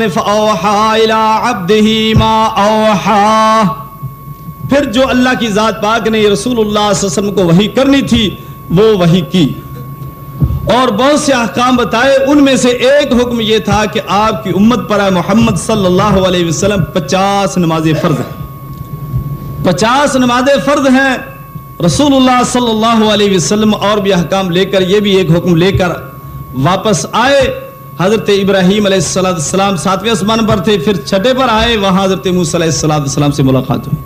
فَأَوْحَى إِلَىٰ عَبْدِهِ مَا أَوْحَى، پھر جو اللہ کی ذات پاک نے رسول اللہ صلی اللہ علیہ وسلم کو وحی کرنی تھی وہ وحی کی اور بہت سے احکام بتائے. ان میں سے ایک حکم یہ تھا کہ آپ کی امت پر محمد صلی اللہ علیہ وسلم 50 نمازیں فرض ہیں. 50 نمازیں فرض ہیں. رسول اللہ صلی اللہ علیہ وسلم اور بھی احکام لے کر یہ بھی ایک حکم لے کر واپس آئے. حضرت ابراہیم علیہ السلام 7ویں آسمان پر تھے، پھر 6 پر آئے، وہاں حضرت موسیٰ علیہ السلام سے ملاقات ہوئی.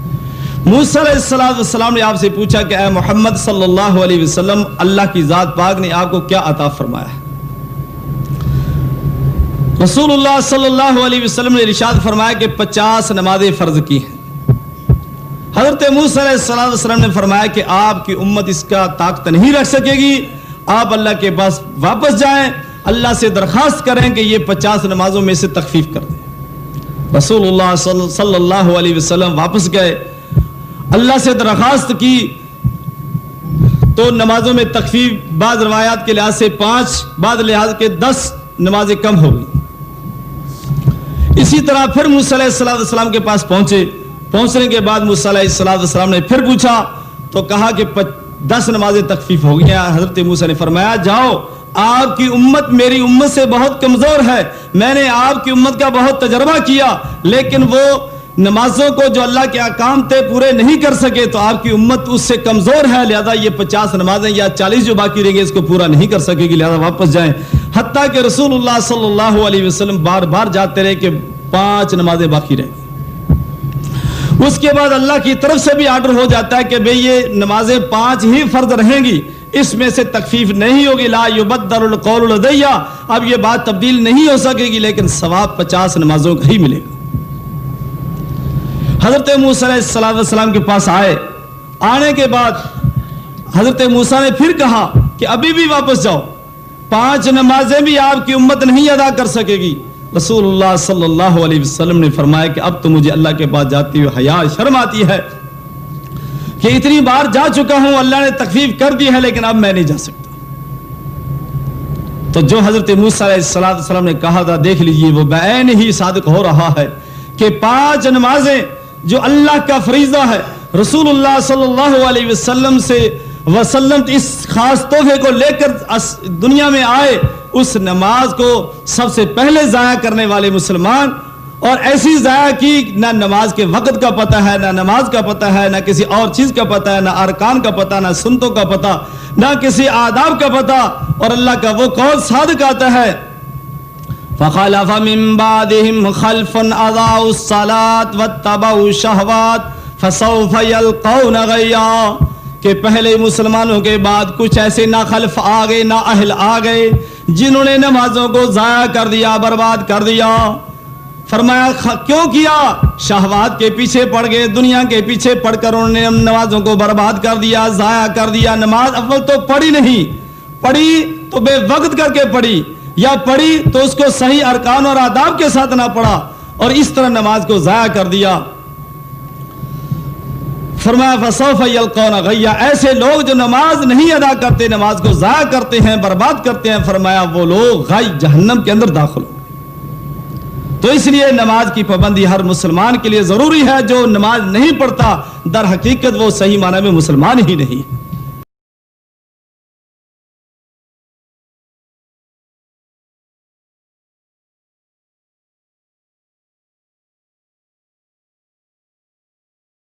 موسیٰ علیہ السلام نے آپ سے پوچھا کہ اے محمد صلی اللہ علیہ وسلم، اللہ کی ذات پاک نے آپ کو کیا عطا فرمایا ہے؟ رسول اللہ صلی اللہ علیہ وسلم نے ارشاد فرمایا کہ 50 نمازیں فرض کی ہیں. حضرت موسیٰ علیہ السلام نے فرمایا کہ آپ کی امت اس کا طاقت نہیں رکھ سکے گی، آپ اللہ کے پاس واپس جائیں، اللہ سے درخواست کریں کہ یہ 50 نمازوں میں سے تخفیف کر دیں. رسول اللہ صلی اللہ علیہ وسلم واپس گئے، اللہ سے درخواست کی تو نمازوں میں تخفیف بعض روایات کے لحاظ سے 5، بعض لحاظ کے 10 نمازیں کم ہو گئی. اسی طرح پھر موسیٰ علیہ السلام کے پاس پہنچنے کے بعد موسیٰ علیہ السلام نے پھر پوچھا تو کہا کہ 10 نمازیں تخفیف ہو گئی ہیں. حضرت موسیٰ نے فرمایا جاؤ، آپ کی امت میری امت سے بہت کمزور ہے، میں نے آپ کی امت کا بہت تجربہ کیا لیکن وہ نمازوں کو جو اللہ کے احکام تھے پورے نہیں کر سکے، تو آپ کی امت اس سے کمزور ہے، لہذا یہ 50 نمازیں یا 40 جو باقی رہیں گے اس کو پورا نہیں کر سکے گی، لہذا واپس جائیں. حتیٰ کہ رسول اللہ صلی اللہ علیہ وسلم بار بار جاتے رہے کہ 5 نمازیں باقی رہیں. اس کے بعد اللہ کی طرف سے بھی آرڈر ہو جاتا ہے کہ بھئی یہ نمازیں 5 ہی فرض رہیں گی، اس میں سے تخفیف نہیں ہوگی. لا یبدل القول لدی، اب یہ بات تبدیل نہیں ہو سکے گی لیکن ثواب 50 نمازوں کا ہی ملے گا. حضرت موسیٰ علیہ السلام کے پاس آنے کے بعد حضرت موسیٰ نے پھر کہا کہ ابھی بھی واپس جاؤ، 5 نمازیں بھی آپ کی امت نہیں ادا کر سکے گی. رسول اللہ صلی اللہ علیہ وسلم نے فرمایا کہ اب تو مجھے اللہ کے پاس جاتی ہوئی حیا شرم آتی ہے کہ اتنی بار جا چکا ہوں، اللہ نے تخفیف کر دی ہے لیکن اب میں نہیں جا سکتا. تو جو حضرت موسیٰ علیہ السلام نے کہا تھا دیکھ لیجئے وہ بعین ہی صادق ہو رہا ہے کہ 5 نمازیں جو اللہ کا فریضہ ہے، رسول اللہ صلی اللہ علیہ وسلم اس خاص تحفے کو لے کر دنیا میں آئے، اس نماز کو سب سے پہلے ضائع کرنے والے مسلمان، اور ایسی ضائع کی نہ نماز کے وقت کا پتہ ہے، نہ نماز کا پتہ ہے، نہ کسی اور چیز کا پتہ ہے، نہ ارکان کا پتہ، نہ سنتوں کا پتہ، نہ کسی آداب کا پتہ. اور اللہ کا وہ قول صادق آتا ہے فَخَلَفَ مِن بَعْدِهِمْ خَلْفٌ أَضَاعُوا الصَّلَاةَ وَاتَّبَعُوا الشَّهَوَاتِ فَسَوْفَ يَلْقَوْنَ غَيًّا، کہ پہلے مسلمانوں کے بعد کچھ ایسے نہ خلف آ گئے، نہ اہل آ گئے جنہوں نے نمازوں کو ضائع کر دیا، برباد کر دیا. فرمایا کیوں کیا؟ شہوات کے پیچھے پڑ گئے، دنیا کے پیچھے پڑ کر انہوں نے نمازوں کو برباد کر دیا، ضائع کر دیا. نماز اول تو پڑھی نہیں، پڑھی تو بے وقت کر کے پڑھی، یا پڑھی تو اس کو صحیح ارکان اور آداب کے ساتھ نہ پڑھا اور اس طرح نماز کو ضائع کر دیا. فرمایا فَسَوْفَ يَلْقَوْنَ غَيًّا، ایسے لوگ جو نماز نہیں ادا کرتے، نماز کو ضائع کرتے ہیں، برباد کرتے ہیں، فرمایا وہ لوگ غی جہنم کے اندر داخل ہوں. تو اس لیے نماز کی پابندی ہر مسلمان کے لیے ضروری ہے. جو نماز نہیں پڑھتا در حقیقت وہ صحیح معنی میں مسلمان ہی نہیں.